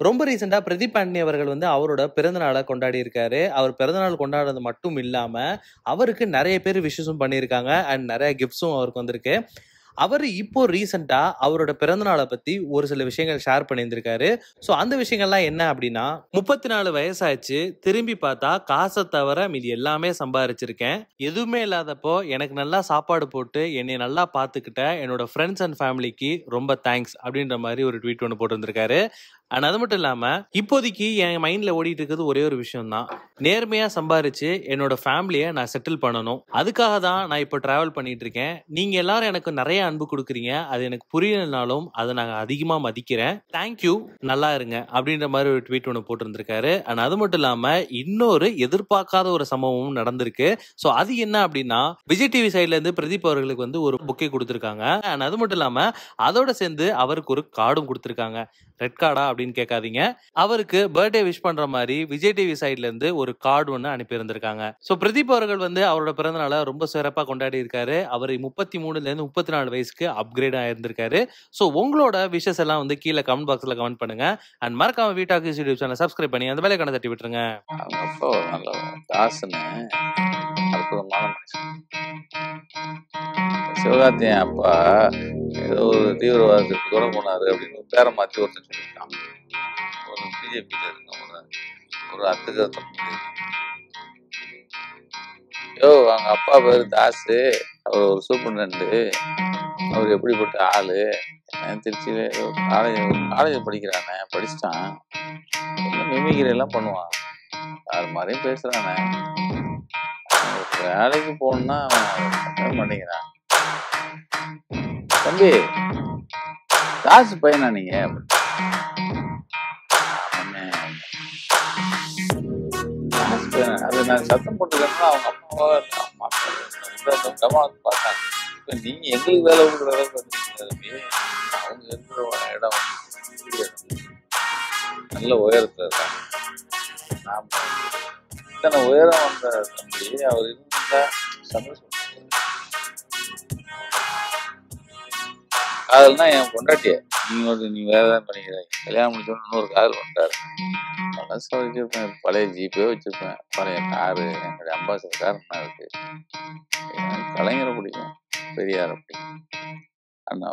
ரொம்ப ரீசெண்டா பிரதீப் ஆண்டனி அவர்கள் வந்து அவரோட பிறந்த நாளை கொண்டாடி இருக்காரு. அவர் பிறந்த நாள் கொண்டாடுறது மட்டும் இல்லாம அவருக்கு நிறைய பேர் விஷஸும் பண்ணியிருக்காங்க அண்ட் நிறைய கிஃப்ட்ஸும் அவருக்கு வந்திருக்கு. அவர் இப்போ ரீசெண்டா அவரோட பிறந்த நாளை பத்தி ஒரு சில விஷயங்கள் ஷேர் பண்ணியிருந்திருக்காரு. ஸோ அந்த விஷயங்கள்லாம் என்ன அப்படின்னா, 34 வயசாச்சு, திரும்பி பார்த்தா காசை தவிர மீதி எல்லாமே சம்பாரிச்சிருக்கேன். எதுவுமே இல்லாதப்போ எனக்கு நல்லா சாப்பாடு போட்டு என்னை நல்லா பார்த்துக்கிட்ட என்னோட ஃப்ரெண்ட்ஸ் அண்ட் ஃபேமிலிக்கு ரொம்ப தேங்க்ஸ் அப்படின்ற மாதிரி ஒரு ட்வீட் ஒன்று போட்டிருந்திருக்காரு. அண்ட் அது மட்டும் இல்லாம இப்போதைக்கு என் மைண்ட்ல ஓடிட்டு இருக்கிறது ஒரே ஒரு விஷயம் தான். நேர்மையா சம்பாரிச்சு என்னோட ஃபேமிலியை நான் செட்டில் பண்ணணும். அதுக்காக தான் நான் இப்போ டிராவல் பண்ணிட்டு இருக்கேன். நீங்க எல்லாரும் எனக்கு நிறைய அன்பு கொடுக்குறீங்க. அது எனக்கு புரியலனாலும் அதை நான் அதிகமா மதிக்கிறேன். தேங்க்யூ, நல்லா இருங்க அப்படின்ற மாதிரி ஒரு ட்வீட் ஒன்று போட்டிருந்திருக்காரு. அண்ட் அது மட்டும் இல்லாம இன்னொரு எதிர்பார்க்காத ஒரு சம்பவமும் நடந்திருக்கு. ஸோ அது என்ன அப்படின்னா, விஜய் டிவி சைட்ல இருந்து பிரதீப் அவர்களுக்கு வந்து ஒரு புக்கே கொடுத்துருக்காங்க. அண்ட் அது மட்டும் இல்லாம அதோட சேர்ந்து அவருக்கு ஒரு கார்டும் கொடுத்துருக்காங்க. ரெட் கார்டா அப்படின்னு கேட்காதீங்க. அவருக்கு பர்த்டே விஷ் பண்ற மாதிரி விஜய் டிவி சைட்ல இருந்து ஒரு கார்டு ஒன்று அனுப்பி இருந்திருக்காங்க. ஸோ பிரதீப் அவர்கள் வந்து அவரோட பிறந்த நாளை ரொம்ப சிறப்பாக கொண்டாடி இருக்காரு. அவர் 33ல இருந்து 34 வயசுக்கு அப்கிரேட் ஆயிருந்திருக்காரு. ஸோ உங்களோட விஷஸ் எல்லாம் வந்து கீழே கமெண்ட் பாக்ஸ்ல கமெண்ட் பண்ணுங்க. அண்ட் மறக்காம வீட்டாக்கு யூடியூப் சேனல் சப்ஸ்கிரைப் பண்ணி அந்த வேலைக்கான தட்டி விட்டுருங்க. அவங்க அப்பா ஒரு நல்ல காசுன்னு அற்புதமான மனுஷன். சிவகார்த்தி என் அப்பா ஏதோ ஒரு தீவிரவாதத்துக்கு தூரம் போனாரு அப்படின்னு பேரை மாற்றி ஒருத்தர் சொல்லிட்டான். ஒரு பிஜேபியில் இருக்க ஒரு அத்துக்கத்தை அவங்க அப்பா பேரு தாசு, அவர் ஒரு சூப்பர்டென்ட். அவர் எப்படிப்பட்ட ஆளு, திருச்சியில காலேஜ் படிக்கிறானே, படிச்சுட்டான், மிமிகிரி எல்லாம் பண்ணுவான், யாரு மாதிரியும் பேசுறானே, வேலைக்கு போகணும்னா அவன் மாட்டேங்கிறான். தம்பி தாசு பையனா நீங்க? அது நான் சத்தம் போட்டுக்கன்னா அவங்க அம்மாவை பார்த்தாங்க. இப்ப நீங்க எங்களுக்கு வேலை கொடுக்குற அளவுக்கு வந்து அவங்க இருக்கிற இடம் நல்ல உயரத்துல இருக்காங்க. நாம இத்தனை உயரம் வந்த தம்பி அவர் இருந்தா சந்தோஷம். காதல்னா என் பொண்டாட்டிய நீ வேற தான் பண்ணிக்கிறீங்க. கல்யாணம் முடிச்சோன்னு இன்னொரு காதல் பண்ணிட்டாரு. பழச வச்சிருப்பேன், பழைய ஜிபே வச்சிருப்பேன், பழைய காரு, என்னுடைய அம்பாசடர் கார் என்ன இருக்கு. கலைஞரை பிடிக்கும், பெரியாரை பிடிக்கும், அண்ணா